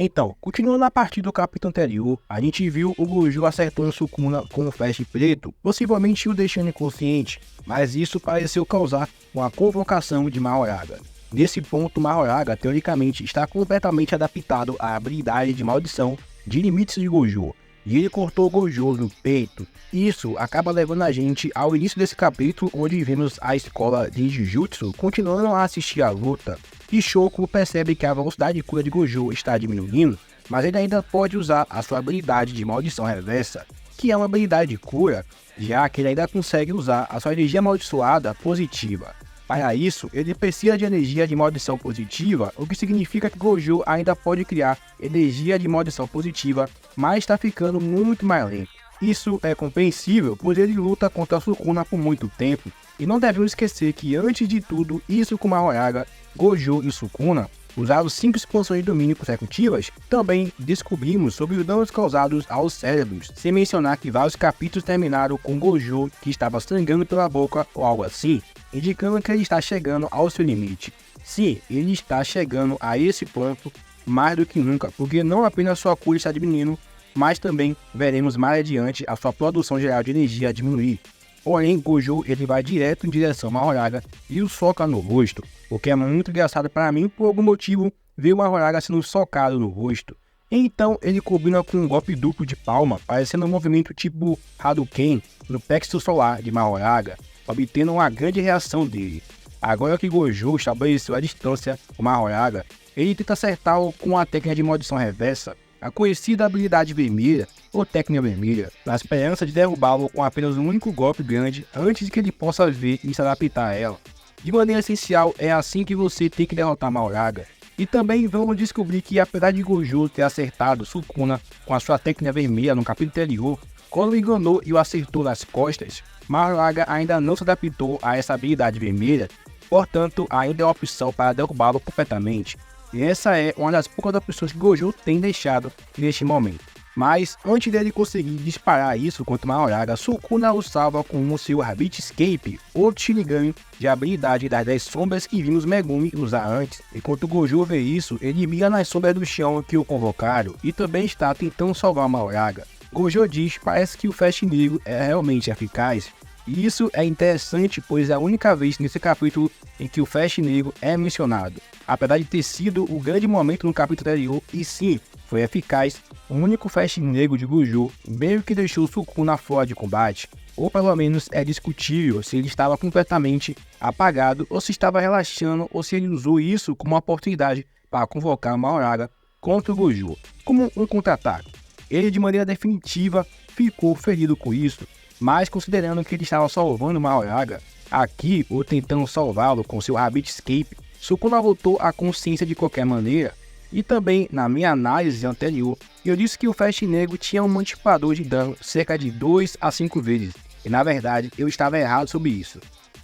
Então, continuando na partida do capítulo anterior, a gente viu o Gojo acertando o Sukuna com o flash preto, possivelmente o deixando inconsciente, mas isso pareceu causar uma convocação de Mahoraga. Nesse ponto, Mahoraga, teoricamente, está completamente adaptado à habilidade de maldição de limites de Gojo, e ele cortou o Gojo no peito. Isso acaba levando a gente ao início desse capítulo, onde vemos a escola de Jujutsu continuando a assistir a luta, e Shoko percebe que a velocidade de cura de Gojo está diminuindo, mas ele ainda pode usar a sua habilidade de maldição reversa, que é uma habilidade de cura, já que ele ainda consegue usar a sua energia amaldiçoada positiva. Para isso, ele precisa de energia de maldição positiva, o que significa que Gojo ainda pode criar energia de maldição positiva, mas está ficando muito mais lento. Isso é compreensível, pois ele luta contra a Sukuna por muito tempo, e não devemos esquecer que antes de tudo isso com Mahoraga, Gojo e Sukuna usaram 5 expansões de domínio consecutivas. Também descobrimos sobre os danos causados aos cérebros, sem mencionar que vários capítulos terminaram com Gojo que estava sangrando pela boca ou algo assim, indicando que ele está chegando ao seu limite. Sim, ele está chegando a esse ponto mais do que nunca, porque não apenas sua cura está diminuindo, mas também veremos mais adiante a sua produção geral de energia diminuir. Porém, Gojo ele vai direto em direção a Mahoraga e o soca no rosto, o que é muito engraçado para mim. Por algum motivo, ver o Mahoraga sendo socado no rosto. Então ele combina com um golpe duplo de palma, parecendo um movimento tipo Hadouken no plexo solar de Mahoraga, obtendo uma grande reação dele. Agora que Gojo estabeleceu a distância com Mahoraga, ele tenta acertá-lo com a técnica de maldição reversa, a conhecida habilidade vermelha ou técnica vermelha, na esperança de derrubá-lo com apenas um único golpe grande antes de que ele possa ver e se adaptar a ela. De maneira essencial, é assim que você tem que derrotar Mahoraga. E também vamos descobrir que, apesar de Gojo ter acertado Sukuna com a sua técnica vermelha no capítulo anterior, quando o enganou e o acertou nas costas, Mahoraga ainda não se adaptou a essa habilidade vermelha, portanto ainda é uma opção para derrubá-lo completamente. E essa é uma das poucas opções que Gojo tem deixado neste momento. Mas antes dele conseguir disparar isso contra Mahoraga, Sukuna o salva com o seu Rabbit Escape, outro Shinigami de habilidade das 10 sombras que vimos Megumi usar antes. Enquanto Gojo vê isso, ele mira nas sombras do chão que o convocaram e também está tentando salvar Mahoraga. Gojo diz que parece que o Flash Negro é realmente eficaz. E isso é interessante, pois é a única vez nesse capítulo em que o Flash Negro é mencionado. Apesar de ter sido o grande momento no capítulo anterior, e sim, foi eficaz, o único Flash Negro de Gojo meio que deixou Sukuna fora de combate, ou pelo menos é discutível se ele estava completamente apagado, ou se estava relaxando, ou se ele usou isso como uma oportunidade para convocar Mahoraga contra o Gojo, como um contra-ataque. Ele de maneira definitiva ficou ferido com isso, mas considerando que ele estava salvando Mahoraga aqui, ou tentando salvá-lo com seu Rabbit Escape, Sukuna voltou à consciência de qualquer maneira. E também, na minha análise anterior, eu disse que o Flash Negro tinha um multiplicador de dano cerca de 2 a 5 vezes, e na verdade eu estava errado sobre isso.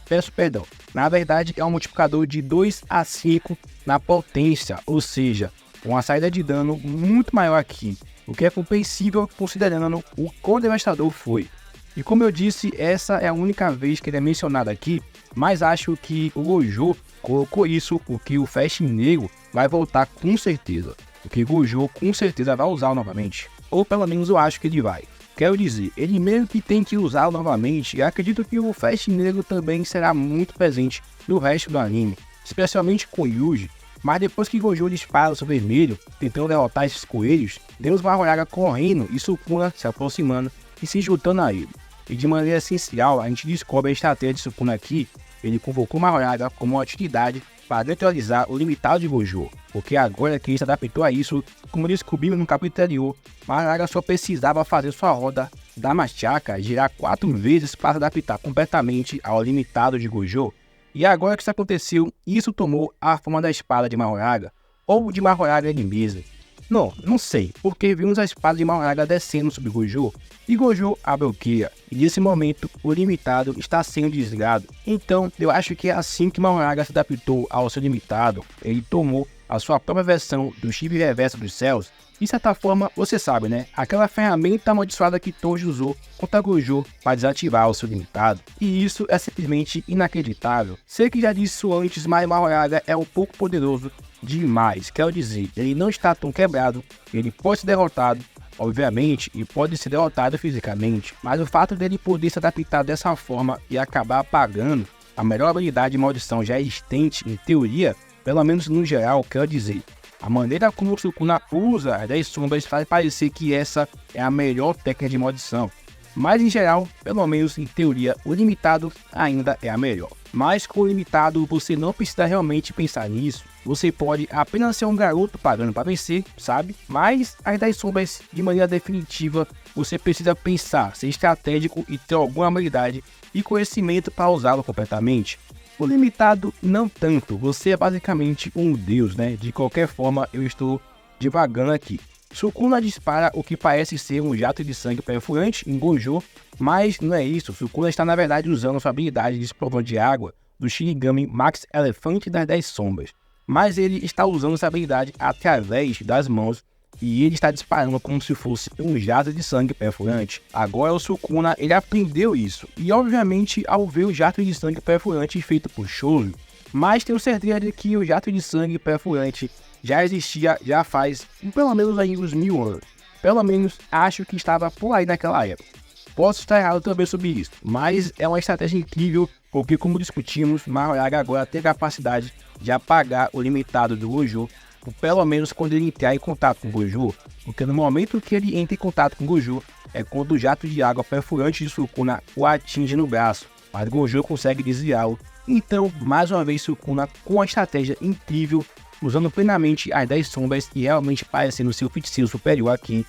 Peço perdão, na verdade é um multiplicador de 2 a 5 na potência, ou seja, uma saída de dano muito maior aqui, o que é compreensível considerando o quão devastador foi. E como eu disse, essa é a única vez que ele é mencionado aqui, mas acho que o Gojo colocou isso porque o Flash Negro vai voltar com certeza. Porque Gojo com certeza vai usá-lo novamente, ou pelo menos eu acho que ele vai. Quero dizer, ele mesmo que tem que usá-lo novamente, e acredito que o Flash Negro também será muito presente no resto do anime, especialmente com Yuji. Mas depois que Gojo dispara o seu vermelho, tentando derrotar esses coelhos, vemos Mahoraga correndo e Sukuna se aproximando e se juntando a ele. E de maneira essencial, a gente descobre a estratégia de Sukuna aqui. Ele convocou Mahoraga como uma atividade para neutralizar o limitado de Gojo, porque agora que ele se adaptou a isso, como descobrimos no capítulo anterior, Mahoraga só precisava fazer sua roda da machaca girar 4 vezes para se adaptar completamente ao limitado de Gojo. E agora que isso aconteceu, isso tomou a forma da espada de Mahoraga, ou de Mahoraga ele mesmo. Não sei, porque vimos a espada de Mahoraga descendo sobre Gojo, e Gojo a bloqueia, e nesse momento o limitado está sendo desligado. Então eu acho que é assim que Mahoraga se adaptou ao seu limitado, ele tomou a sua própria versão do chip reverso dos céus. De certa forma, você sabe, né? Aquela ferramenta amaldiçoada que Toji usou contra Gojo para desativar o seu limitado. E isso é simplesmente inacreditável. Sei que já disse isso antes, mas Mahoraga é um pouco poderoso demais. Quero dizer, ele não está tão quebrado, ele pode ser derrotado, obviamente, e pode ser derrotado fisicamente, mas o fato dele poder se adaptar dessa forma e acabar apagando a melhor habilidade de maldição já existente, em teoria, pelo menos no geral, quero dizer, a maneira como o Sukuna usa as 10 sombras faz parecer que essa é a melhor técnica de maldição. Mas em geral, pelo menos em teoria, o limitado ainda é a melhor. Mas com o limitado você não precisa realmente pensar nisso. Você pode apenas ser um garoto pagando para vencer, sabe? Mas as 10 sombras, de maneira definitiva, você precisa pensar, ser estratégico e ter alguma habilidade e conhecimento para usá-lo completamente. O limitado não tanto, você é basicamente um deus, né? De qualquer forma, eu estou divagando aqui. Sukuna dispara o que parece ser um jato de sangue perfurante em Gojo, mas não é isso. Sukuna está na verdade usando sua habilidade de explosão de água do Shinigami Max Elefante das 10 sombras. Mas ele está usando essa habilidade através das mãos e ele está disparando como se fosse um jato de sangue perfurante. Agora o Sukuna ele aprendeu isso e obviamente ao ver o jato de sangue perfurante feito por Shoujo, mas tenho certeza de que o jato de sangue perfurante já existia já faz pelo menos aí uns 1000 anos. Pelo menos acho que estava por aí naquela época. Posso estar errado também sobre isso, mas é uma estratégia incrível porque, como discutimos, Mahoraga agora tem a capacidade de apagar o limitado do Gojo, pelo menos quando ele entrar em contato com o Gojo, porque no momento que ele entra em contato com o Gojo é quando o jato de água perfurante de Sukuna o atinge no braço, mas Gojo consegue desviá-lo. Então, mais uma vez, Sukuna com uma estratégia incrível, usando plenamente as 10 sombras e realmente parecendo ser o feiticeiro superior aqui.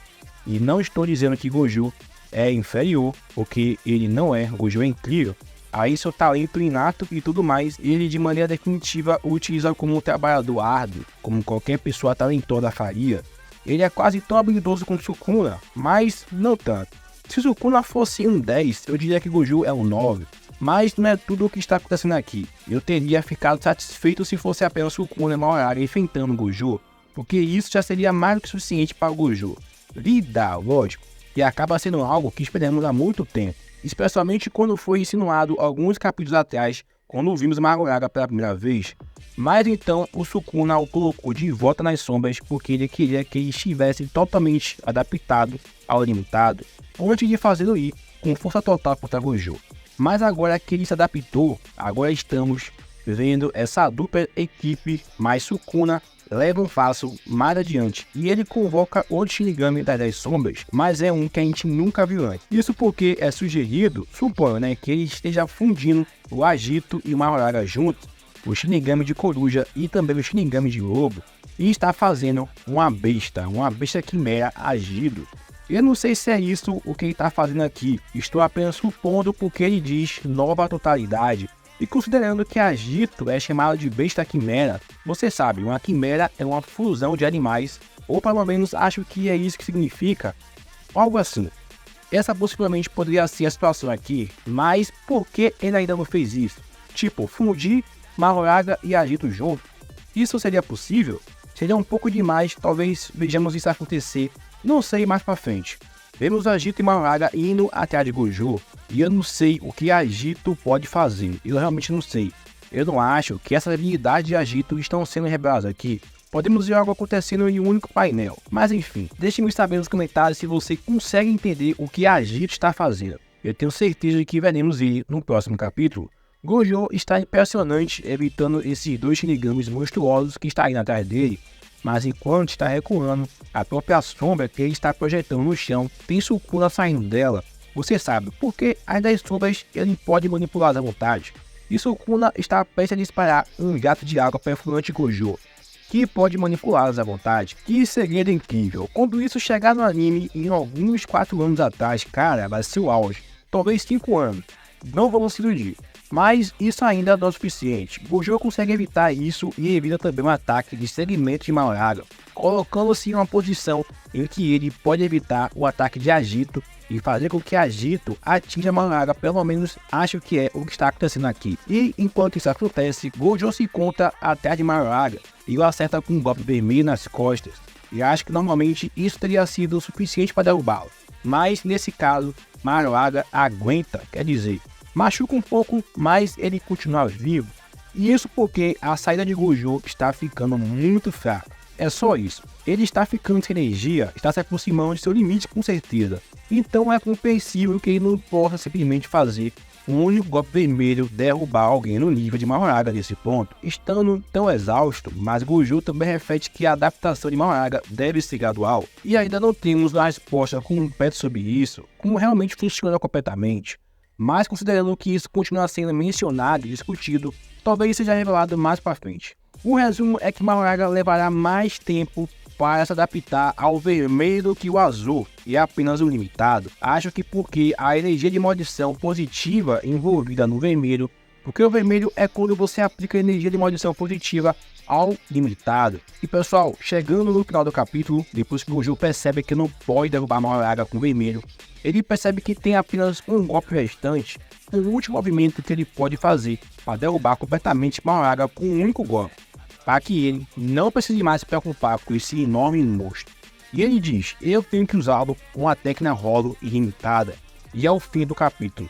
E não estou dizendo que Gojo é inferior, porque ele não é, Gojo é incrível. Aí seu talento inato e tudo mais, ele de maneira definitiva o utiliza como um trabalhador árduo, como qualquer pessoa talentosa faria. Ele é quase tão habilidoso quanto Sukuna, mas não tanto. Se Sukuna fosse um 10, eu diria que Gojo é um 9. Mas não é tudo o que está acontecendo aqui. Eu teria ficado satisfeito se fosse apenas Sukuna e Mahoraga enfrentando Gojo, porque isso já seria mais do que suficiente para o Gojo lidar, lógico, e acaba sendo algo que esperamos há muito tempo, especialmente quando foi insinuado alguns capítulos atrás, quando vimos Mahoraga pela primeira vez. Mas então o Sukuna o colocou de volta nas sombras porque ele queria que ele estivesse totalmente adaptado ao limitado, antes de fazê-lo ir com força total contra Gojo. Mas agora que ele se adaptou, agora estamos vendo essa dupla equipe, mais Sukuna leva um passo mais adiante e ele convoca outro Shinigami das 10 sombras, mas é um que a gente nunca viu antes. Isso porque é sugerido, suponho, né, que ele esteja fundindo o Agito e o Mahoraga juntos, o Shinigami de Coruja e também o Shinigami de Lobo, e está fazendo uma besta quimera Agito. Eu não sei se é isso o que ele está fazendo aqui, estou apenas supondo porque ele diz nova totalidade. E considerando que Agito é chamado de besta quimera, você sabe, uma quimera é uma fusão de animais, ou pelo menos acho que é isso que significa, algo assim. Essa possivelmente poderia ser a situação aqui, mas por que ele ainda não fez isso? Tipo, fundir Mahoraga e Agito juntos? Isso seria possível? Seria um pouco demais, talvez vejamos isso acontecer, não sei mais pra frente. Vemos Agito e Mahoraga indo atrás de Gojo, e eu não sei o que Agito pode fazer, eu realmente não sei. Eu não acho que essas habilidades de Agito estão sendo reveladas aqui. Podemos ver algo acontecendo em um único painel, mas enfim, deixe-me saber nos comentários se você consegue entender o que Agito está fazendo. Eu tenho certeza de que veremos ele no próximo capítulo. Gojo está impressionante evitando esses dois Shinigamis monstruosos que estão indo atrás dele. Mas enquanto está recuando, a própria sombra que ele está projetando no chão tem Sukuna saindo dela. Você sabe, porque as 10 sombras ele pode manipular à vontade. E Sukuna está prestes a disparar um jato de água perfurante Gojo, que pode manipulá-las à vontade. Que segredo incrível! Quando isso chegar no anime em alguns 4 anos atrás, cara, vai ser o auge. Talvez 5 anos. Não vamos se iludir. Mas isso ainda não é o suficiente. Gojo consegue evitar isso e evita também um ataque de segmento de Mahoraga, colocando-se em uma posição em que ele pode evitar o ataque de Agito e fazer com que Agito atinja Mahoraga, pelo menos acho que é o que está acontecendo aqui. E enquanto isso acontece, Gojo se encontra atrás de Mahoraga e o acerta com um golpe vermelho nas costas. E acho que normalmente isso teria sido o suficiente para derrubá-lo. Mas nesse caso, Mahoraga aguenta, quer dizer, machuca um pouco, mas ele continua vivo. E isso porque a saída de Gojo está ficando muito fraca. É só isso. Ele está ficando sem energia, está se aproximando de seu limite com certeza. Então é compreensível que ele não possa simplesmente fazer um único golpe vermelho derrubar alguém no nível de Mahoraga nesse ponto. Estando tão exausto, mas Gojo também reflete que a adaptação de Mahoraga deve ser gradual. E ainda não temos uma resposta completa sobre isso, como realmente funciona completamente. Mas considerando que isso continua sendo mencionado e discutido, talvez seja revelado mais para frente. O resumo é que Mahoraga levará mais tempo para se adaptar ao vermelho do que o azul, e é apenas o limitado. Acho que porque a energia de maldição positiva envolvida no vermelho, porque o vermelho é quando você aplica a energia de maldição positiva ao limitado. E pessoal, chegando no final do capítulo, depois que o Gojo percebe que não pode derrubar Mahoraga com vermelho, ele percebe que tem apenas um golpe restante, um último movimento que ele pode fazer para derrubar completamente Mahoraga com um único golpe, para que ele não precise mais se preocupar com esse enorme monstro. E ele diz, eu tenho que usá-lo com a técnica rolo ilimitada. E ao fim do capítulo,